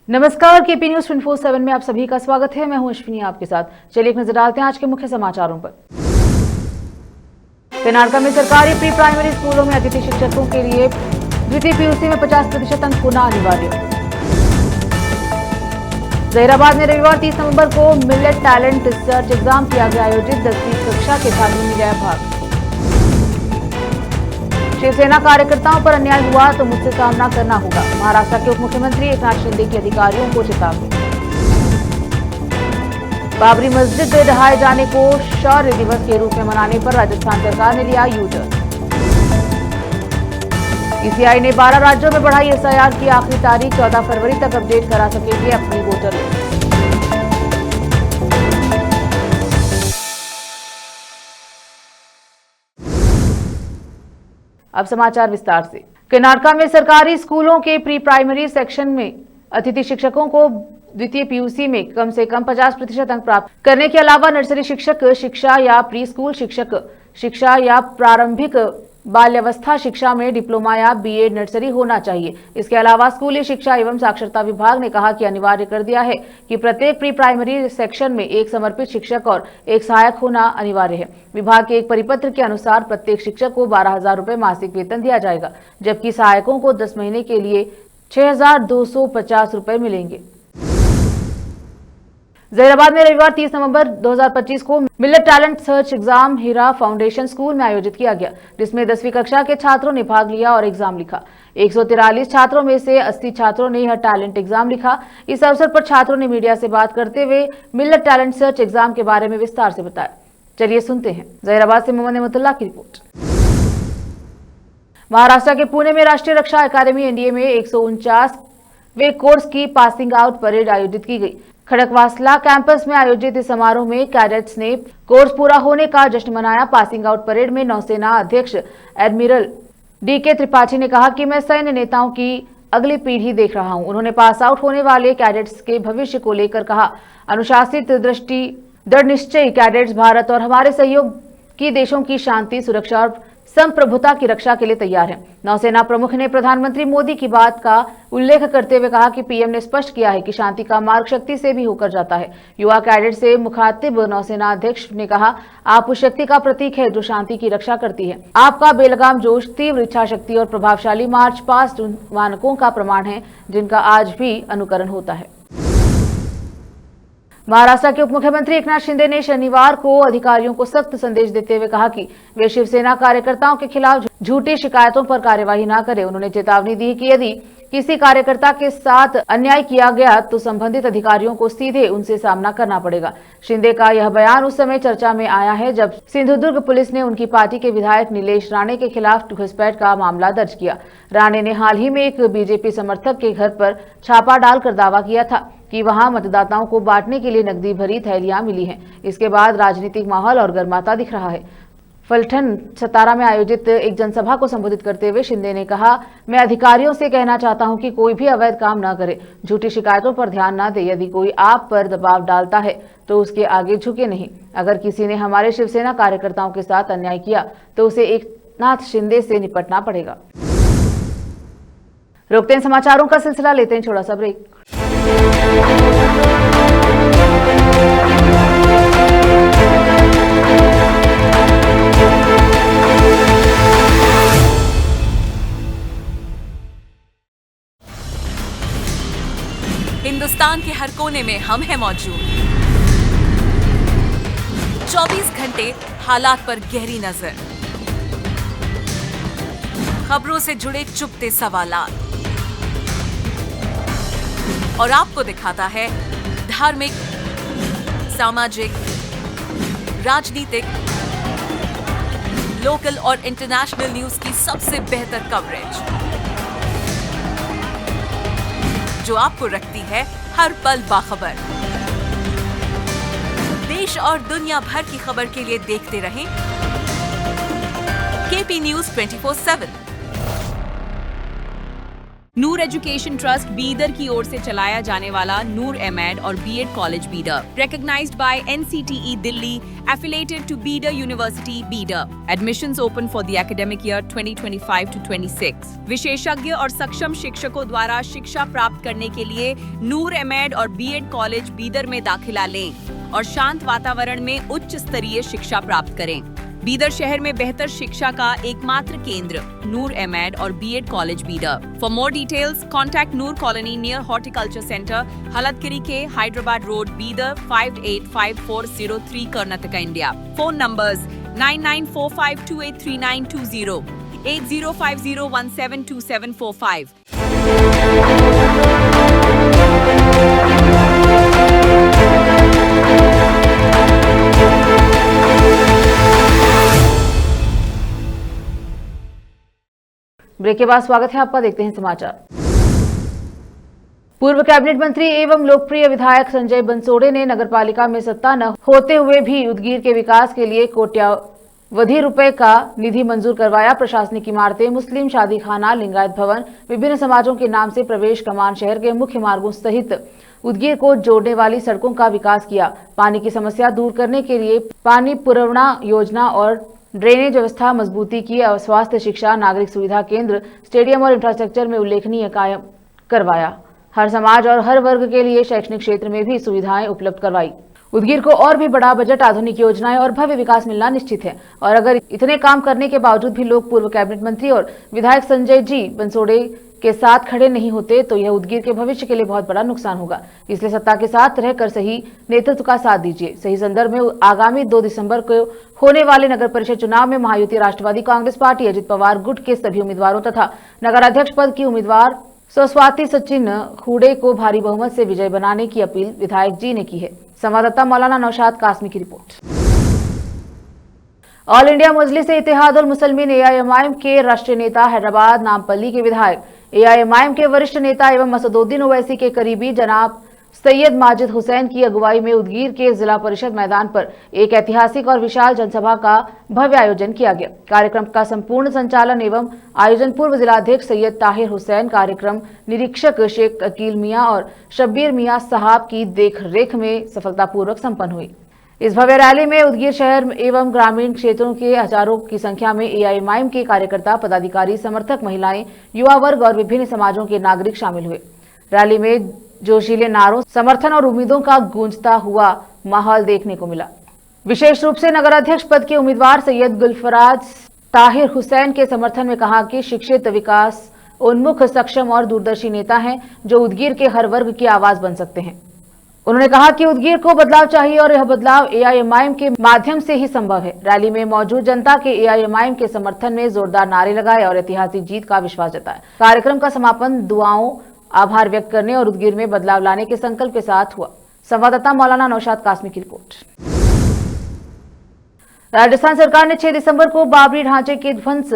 नमस्कार, KP news 24/7 में आप सभी का स्वागत है। मैं हूं अश्विनी आपके साथ। चलिए एक नजर डालते हैं आज के मुख्य समाचारों पर। कर्नाटक में सरकारी प्री प्राइमरी स्कूलों में अतिथि शिक्षकों के लिए द्वितीय पीयूसी में 50% अंक होना अनिवार्य। जहीराबाद में रविवार 30 नवंबर को मिलेट टैलेंट रिसर्च एग्जाम किया गया आयोजित। 10वीं कक्षा के छात्रों ने लिया भाग। शिवसेना कार्यकर्ताओं पर अन्याय हुआ तो मुझसे सामना करना होगा, महाराष्ट्र के उप मुख्यमंत्री एकनाथ शिंदे की अधिकारियों को चेतावनी। बाबरी मस्जिद ढहाए जाने को शौर्य दिवस के रूप में मनाने पर राजस्थान सरकार ने लिया यू-टर्न। ईसीआई ने 12 राज्यों में बढ़ाई एसआईआर की आखिरी तारीख। 14 फरवरी तक अपडेट करा सकेंगे अपनी वोटर लिस्ट। अब समाचार विस्तार से। कर्नाटक में सरकारी स्कूलों के प्री प्राइमरी सेक्शन में अतिथि शिक्षकों को द्वितीय पीयूसी में कम से कम 50% अंक प्राप्त करने के अलावा नर्सरी शिक्षक शिक्षा या प्री स्कूल शिक्षक शिक्षा या प्रारंभिक बाल्यावस्था शिक्षा में डिप्लोमा या बीएड नर्सरी होना चाहिए। इसके अलावा स्कूली शिक्षा एवं साक्षरता विभाग ने कहा कि अनिवार्य कर दिया है कि प्रत्येक प्री प्राइमरी सेक्शन में एक समर्पित शिक्षक और एक सहायक होना अनिवार्य है। विभाग के एक परिपत्र के अनुसार प्रत्येक शिक्षक को 12,000 रुपए मासिक वेतन दिया जाएगा, जबकि सहायकों को 10 महीने के लिए 6,250 रुपए मिलेंगे। जहीराबाद में रविवार 30 नवंबर 2025 को मिलेट टैलेंट सर्च एग्जाम हीरा फाउंडेशन स्कूल में आयोजित किया गया, जिसमें 10वीं कक्षा के छात्रों ने भाग लिया और एग्जाम लिखा। 143 छात्रों में से 80 छात्रों ने यह टैलेंट एग्जाम लिखा। इस अवसर पर छात्रों ने मीडिया से बात करते हुए मिलेट टैलेंट सर्च एग्जाम के बारे में विस्तार से बताया। चलिए सुनते हैं। जहीराबाद से मोहम्मद नेमतुल्लाह की रिपोर्ट। महाराष्ट्र के पुणे में राष्ट्रीय रक्षा अकादमी एनडीए में 149वें कोर्स की पासिंग आउट परेड आयोजित की गई। खड़कवासला कैंपस में आयोजित इस समारोह में कैडेट्स ने कोर्स पूरा होने का जश्न मनाया। पासिंग आउट परेड में नौसेना अध्यक्ष एडमिरल डीके त्रिपाठी ने कहा कि मैं सैन्य नेताओं की अगली पीढ़ी देख रहा हूं। उन्होंने पास आउट होने वाले कैडेट्स के भविष्य को लेकर कहा, अनुशासित दृष्टि दृढ़ निश्चयी कैडेट्स भारत और हमारे सहयोगी देशों की शांति, सुरक्षा और संप्रभुता की रक्षा के लिए तैयार हैं। नौसेना प्रमुख ने प्रधानमंत्री मोदी की बात का उल्लेख करते हुए कहा कि पीएम ने स्पष्ट किया है कि शांति का मार्ग शक्ति से भी होकर जाता है। युवा कैडेट से मुखातिब नौसेना अध्यक्ष ने कहा, आप उस शक्ति का प्रतीक है जो शांति की रक्षा करती है। आपका बेलगाम जोश, तीव्र इच्छा शक्ति और प्रभावशाली मार्च पास्ट उन मानकों का प्रमाण है जिनका आज भी अनुकरण होता है। महाराष्ट्र के उप मुख्यमंत्री एकनाथ शिंदे ने शनिवार को अधिकारियों को सख्त संदेश देते हुए कहा कि वे शिवसेना कार्यकर्ताओं के खिलाफ झूठी शिकायतों पर कार्यवाही न करें। उन्होंने चेतावनी दी कि यदि किसी कार्यकर्ता के साथ अन्याय किया गया तो संबंधित अधिकारियों को सीधे उनसे सामना करना पड़ेगा। शिंदे का यह बयान उस समय चर्चा में आया है जब सिंधुदुर्ग पुलिस ने उनकी पार्टी के विधायक नीलेश राणे के खिलाफ घुसपैठ का मामला दर्ज किया। राणे ने हाल ही में एक बीजेपी समर्थक के घर पर छापा डालकर दावा किया था कि वहां मतदाताओं को बांटने के लिए नकदी भरी थैलियां मिली हैं। इसके बाद राजनीतिक माहौल और गर्माता दिख रहा है। फलटन सतारा में आयोजित एक जनसभा को संबोधित करते हुए शिंदे ने कहा, मैं अधिकारियों से कहना चाहता हूं कि कोई भी अवैध काम न करे, झूठी शिकायतों पर ध्यान न दे। यदि कोई आप पर दबाव डालता है तो उसके आगे झुके नहीं। अगर किसी ने हमारे शिवसेना कार्यकर्ताओं के साथ अन्याय किया तो उसे एकनाथ शिंदे से निपटना पड़ेगा। रोकते हैं समाचारों का सिलसिला, लेते हैं छोटा सा ब्रेक। हिंदुस्तान के हर कोने में हम हैं मौजूद। 24 घंटे हालात पर गहरी नजर, खबरों से जुड़े चुपते सवालात और आपको दिखाता है धार्मिक, सामाजिक, राजनीतिक, लोकल और इंटरनेशनल न्यूज की सबसे बेहतर कवरेज जो आपको रखती है हर पल बाखबर। देश और दुनिया भर की खबर के लिए देखते रहें KP news 24/7। Noor education trust Bidar की ओर से चलाया जाने वाला नूर एमएड और BEd college Bidar, recognized by NCTE Delhi, affiliated to Bidar University, Bidar. Admissions open for the academic year 2025 to 26. विशेषज्ञ और सक्षम शिक्षकों द्वारा शिक्षा प्राप्त करने के लिए नूर एमएड और बीएड कॉलेज बीदर में दाखिला लें और शांत वातावरण में उच्च स्तरीय शिक्षा प्राप्त करें। बीदर शहर में बेहतर शिक्षा का एकमात्र केंद्र नूर एमएड और BEd college Bidar. For more details contact Noor colony near horticulture centre, Halthagiri के Hyderabad road, Bidar 585403 Karnataka, India. Phone numbers 9945283920, 8050172745। Break के बाद स्वागत है आपका, देखते हैं समाचार। पूर्व कैबिनेट मंत्री एवं लोकप्रिय विधायक संजय बंसोड़े ने नगरपालिका में सत्ता न होते हुए भी उदगीर के विकास के लिए कोट्यावधि रुपए का निधि मंजूर करवाया। प्रशासनिक इमारतें, मुस्लिम शादीखाना, लिंगायत भवन, विभिन्न समाजों के नाम से प्रवेश कमान, शहर के मुख्य मार्गों सहित उदगीर को जोड़ने वाली सड़कों का विकास किया। पानी की समस्या दूर करने के लिए पानी पुरवठा योजना और ड्रेनेज व्यवस्था मजबूती की। स्वास्थ्य, शिक्षा, नागरिक सुविधा केंद्र, स्टेडियम और इंफ्रास्ट्रक्चर में उल्लेखनीय कायम करवाया। हर समाज और हर वर्ग के लिए शैक्षणिक क्षेत्र में भी सुविधाएं उपलब्ध करवाई। उदगीर को और भी बड़ा बजट, आधुनिक योजनाएं और भव्य विकास मिलना निश्चित है। और अगर इतने काम करने के बावजूद भी लोग पूर्व कैबिनेट मंत्री और विधायक संजय जी बंसोड़े के साथ खड़े नहीं होते तो यह उदगीर के भविष्य के लिए बहुत बड़ा नुकसान होगा। इसलिए सत्ता के साथ रहकर सही नेतृत्व का साथ दीजिए। सही संदर्भ में आगामी 2 दिसंबर को होने वाले नगर परिषद चुनाव में महायुति राष्ट्रवादी कांग्रेस पार्टी अजित पवार गुट के सभी उम्मीदवारों तथा नगर अध्यक्ष पद की उम्मीदवार स्वस्वाति सचिन खूड़े को भारी बहुमत से विजय बनाने की अपील विधायक जी ने की है। संवाददाता मौलाना नौशाद कासमी की रिपोर्ट। ऑल इंडिया मजलिस इत्तेहादुल मुसलमीन एआईएमआईएम के राष्ट्रीय नेता, हैदराबाद नामपल्ली के विधायक, एआईएमआईएम के वरिष्ठ नेता एवं मसदुद्दीन ओवैसी के करीबी जनाब सैयद माजिद हुसैन की अगुवाई में उदगीर के जिला परिषद मैदान पर एक ऐतिहासिक और विशाल जनसभा का भव्य आयोजन किया गया। कार्यक्रम का संपूर्ण संचालन एवं आयोजन पूर्व जिलाध्यक्ष सैयद ताहिर हुसैन, कार्यक्रम निरीक्षक शेख अकील मियां और शब्बीर मियां साहब की देखरेख में सफलतापूर्वक संपन्न हुई। इस भव्य रैली में उदगीर शहर एवं ग्रामीण क्षेत्रों के हजारों की संख्या में एआईएमआईएम के कार्यकर्ता, पदाधिकारी, समर्थक, महिलाएं, युवा वर्ग और विभिन्न समाजों के नागरिक शामिल हुए। रैली में जोशीले नारों, समर्थन और उम्मीदों का गूंजता हुआ माहौल देखने को मिला। विशेष रूप से नगर अध्यक्ष पद के उम्मीदवार सैयद गुलफराज ताहिर हुसैन के समर्थन में कहा कि शिक्षित, विकास उन्मुख, सक्षम और दूरदर्शी नेता हैं जो उदगीर के हर वर्ग की आवाज बन सकते हैं। उन्होंने कहा कि उदगीर को बदलाव चाहिए और यह बदलाव एआईएमआईएम के माध्यम से ही संभव है। रैली में मौजूद जनता के एआईएमआईएम के समर्थन में जोरदार नारे लगाए और ऐतिहासिक जीत का विश्वास जताया। कार्यक्रम का समापन दुआओं, आभार व्यक्त करने और उदगीर में बदलाव लाने के संकल्प के साथ हुआ। संवाददाता मौलाना नौशाद कासमी की रिपोर्ट। राजस्थान सरकार ने 6 दिसंबर को बाबरी ढांचे के ध्वंस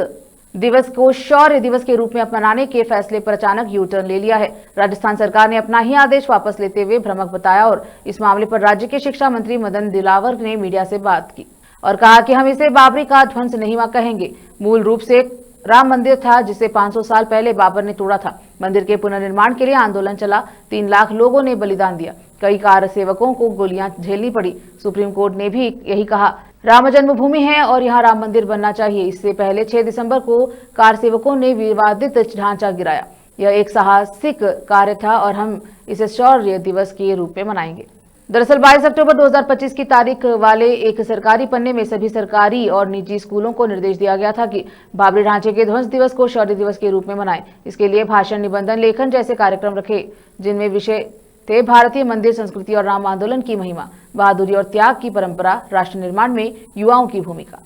दिवस को शौर्य दिवस के रूप में मनाने के फैसले पर अचानक यू टर्न ले लिया है। राजस्थान सरकार ने अपना ही आदेश वापस लेते हुए भ्रमक बताया और इस मामले पर राज्य के शिक्षा मंत्री मदन दिलावर ने मीडिया से बात की और कहा कि हम इसे बाबरी का ध्वंस नहीं कहेंगे। मूल रूप से राम मंदिर था जिसे 500 साल पहले बाबर ने तोड़ा था। मंदिर के पुनर्निर्माण के लिए आंदोलन चला। 3 लाख लोगों ने बलिदान दिया। कई कार सेवकों को गोलियां झेलनी पड़ी। सुप्रीम कोर्ट ने भी यही कहा, राम जन्मभूमि है और यहाँ राम मंदिर बनना चाहिए। इससे पहले 6 दिसंबर को कार सेवकों ने विवादित ढांचा गिराया। यह एक साहसिक कार्य था और हम इसे शौर्य दिवस के रूप में मनाएंगे। दरअसल 22 अक्टूबर 2025 की तारीख वाले एक सरकारी पन्ने में सभी सरकारी और निजी स्कूलों को निर्देश दिया गया था कि बाबरी ढांचे के ध्वंस दिवस को शौर्य दिवस के रूप में मनाएं। इसके लिए भाषण, निबंधन, लेखन जैसे कार्यक्रम रखे जिनमें विषय थे भारतीय मंदिर संस्कृति और राम आंदोलन की महिमा, बहादुरी और त्याग की परंपरा, राष्ट्र निर्माण में युवाओं की भूमिका।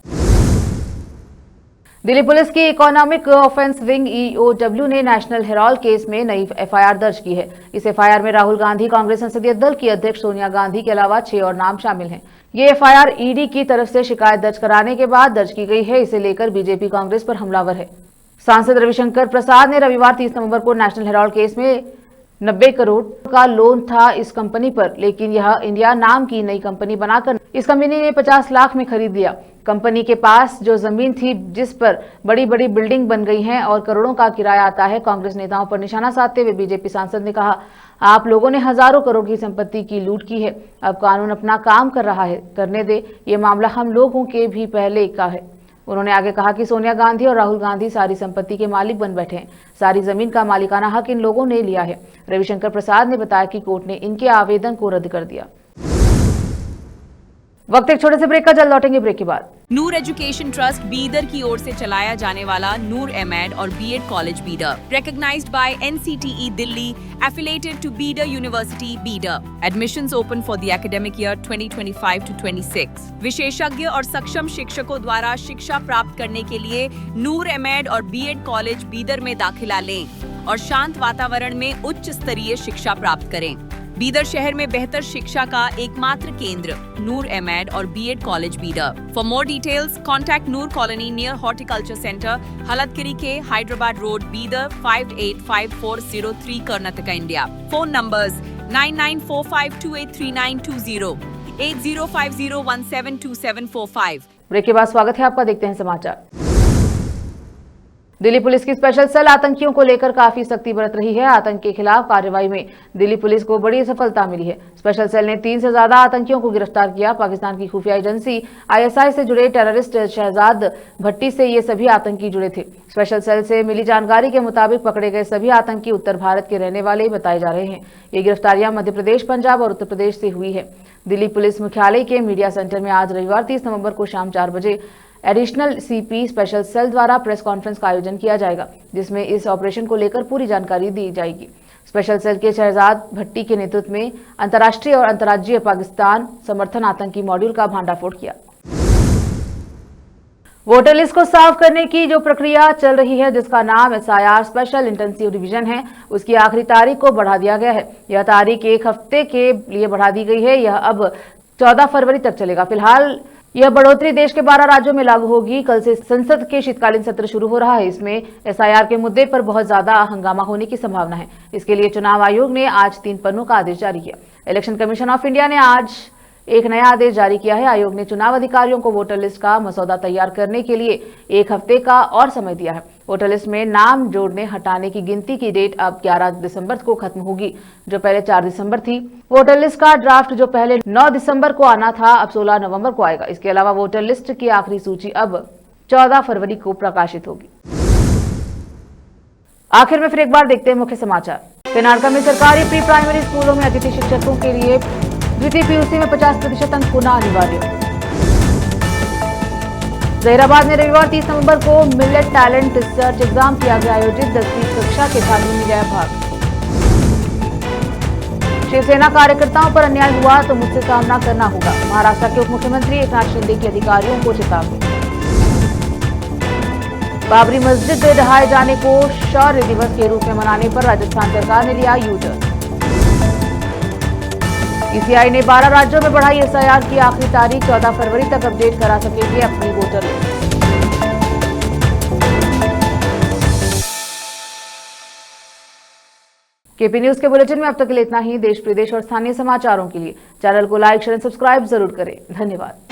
दिल्ली पुलिस की इकोनॉमिक ऑफेंस विंग ईओडब्ल्यू ने नेशनल हेराल्ड केस में नई एफआईआर दर्ज की है। इस एफआईआर में राहुल गांधी, कांग्रेस संसदीय दल की अध्यक्ष सोनिया गांधी के अलावा 6 और नाम शामिल हैं। ये एफआईआर ईडी की तरफ से शिकायत दर्ज कराने के बाद दर्ज की गई है। इसे लेकर बीजेपी कांग्रेस पर हमलावर है। सांसद रविशंकर प्रसाद ने रविवार 30 नवंबर को नेशनल हेराल्ड केस में 90 करोड़ का लोन था इस कंपनी पर, लेकिन यह इंडिया नाम की नई कंपनी बनाकर इस कंपनी ने 50 लाख में खरीद लिया। कंपनी के पास जो जमीन थी जिस पर बड़ी बड़ी बिल्डिंग बन गई हैं और करोड़ों का किराया आता है। कांग्रेस नेताओं पर निशाना साधते हुए बीजेपी सांसद ने कहा, आप लोगों ने हजारों करोड़ की संपत्ति की लूट की है, अब कानून अपना काम कर रहा है, करने दे, ये मामला हम लोगों के भी पहले का है। उन्होंने आगे कहा कि सोनिया गांधी और राहुल गांधी सारी संपत्ति के मालिक बन बैठे हैं, सारी जमीन का मालिकाना हक इन लोगों ने लिया है। रविशंकर प्रसाद ने बताया कि कोर्ट ने इनके आवेदन को रद्द कर दिया। वक्त एक छोटे से ब्रेक का, जल्द लौटेंगे ब्रेक के बाद। नूर एजुकेशन ट्रस्ट बीदर की ओर से चलाया जाने वाला नूर एमएड और BEd college Bidar, recognized by NCTE Delhi, affiliated to Bidar university Bidar. Admissions open for the academic year 2025 to 26. विशेषज्ञ और सक्षम शिक्षकों द्वारा शिक्षा प्राप्त करने के लिए नूर एमएड और बीएड कॉलेज बीदर में दाखिला लें और शांत वातावरण में उच्च स्तरीय शिक्षा प्राप्त करें। बीदर शहर में बेहतर शिक्षा का एकमात्र केंद्र नूर एमएड और BEd college Bidar. For more details contact Noor colony near horticulture centre, Haladgiri के Hyderabad road, Bidar 585403 Karnataka, India. Phone numbers 9945283920, 8050172745। Break के बाद स्वागत है आपका, देखते हैं समाचार। दिल्ली पुलिस की स्पेशल सेल आतंकियों को लेकर काफी सख्ती बरत रही है। आतंक के खिलाफ कार्रवाई में दिल्ली पुलिस को बड़ी सफलता मिली है। स्पेशल सेल ने 3 से ज्यादा आतंकियों को गिरफ्तार किया। पाकिस्तान की खुफिया एजेंसी ISI से जुड़े टेररिस्ट शहजाद भट्टी से ये सभी आतंकी जुड़े थे। स्पेशल सेल से मिली जानकारी के मुताबिक पकड़े गए सभी आतंकी उत्तर भारत के रहने वाले बताए जा रहे हैं। ये गिरफ्तारियां मध्य प्रदेश, पंजाब और उत्तर प्रदेश से हुई है। दिल्ली पुलिस मुख्यालय के मीडिया सेंटर में आज रविवार 30 नवंबर को शाम 4 बजे एडिशनल CP स्पेशल सेल द्वारा प्रेस कॉन्फ्रेंस का आयोजन किया जाएगा, जिसमें इस ऑपरेशन को लेकर पूरी जानकारी दी जाएगी। स्पेशल सेल के शहजाद भट्टी के नेतृत्व में अंतर्राष्ट्रीय और अंतर्राज्यीय पाकिस्तान समर्थन आतंकी मॉड्यूल का भांडाफोड़ किया। वोटर लिस्ट को साफ करने की जो प्रक्रिया चल रही है, जिसका नाम SIR स्पेशल इंटेंसिव रिवीजन है, उसकी आखिरी तारीख को बढ़ा दिया गया है। यह तारीख 1 हफ्ते के लिए बढ़ा दी गई है। यह अब 14 फरवरी तक चलेगा। फिलहाल यह बढ़ोतरी देश के 12 राज्यों में लागू होगी। कल से संसद के शीतकालीन सत्र शुरू हो रहा है। इसमें SIR के मुद्दे पर बहुत ज्यादा हंगामा होने की संभावना है। इसके लिए चुनाव आयोग ने आज 3 पन्नों का आदेश जारी किया। इलेक्शन कमीशन ऑफ इंडिया ने आज एक नया आदेश जारी किया है। आयोग ने चुनाव अधिकारियों को वोटर लिस्ट का मसौदा तैयार करने के लिए 1 हफ्ते का और समय दिया है। वोटर लिस्ट में नाम जोड़ने हटाने की गिनती की डेट अब 11 दिसंबर को खत्म होगी, जो पहले 4 दिसंबर थी। वोटर लिस्ट का ड्राफ्ट जो पहले 9 दिसंबर को आना था, अब 16 नवंबर को आएगा। इसके अलावा वोटर लिस्ट की आखिरी सूची अब 14 फरवरी को प्रकाशित होगी। आखिर में फिर एक बार देखते हैं मुख्य समाचार। कर्नाटक में सरकारी प्री प्राइमरी स्कूलों में अतिथि शिक्षकों के लिए द्वितीय PUC में 50% अंक होना अनिवार्य। जहीराबाद में रविवार 30 नवंबर को मिलेट टैलेंट सर्च एग्जाम किया गया आयोजित। 10वीं कक्षा के छात्रों ने लिया भाग। शिवसेना कार्यकर्ताओं पर अन्याय हुआ तो मुझसे सामना करना होगा, महाराष्ट्र के उप मुख्यमंत्री एकनाथ शिंदे की अधिकारियों को चेतावनी। बाबरी मस्जिद ढहाए जाने को शौर्य दिवस के रूप में मनाने पर राजस्थान सरकार ने लिया U-टर्न। ECI ने 12 राज्यों में बढ़ाई SIR की आखिरी तारीख। 14 फरवरी तक अपडेट करा सकेंगे अपनी वोटर लिस्ट। KP न्यूज के बुलेटिन में अब तक के लिए इतना ही। देश, प्रदेश और स्थानीय समाचारों के लिए चैनल को लाइक, शेयर, सब्सक्राइब जरूर करें। धन्यवाद।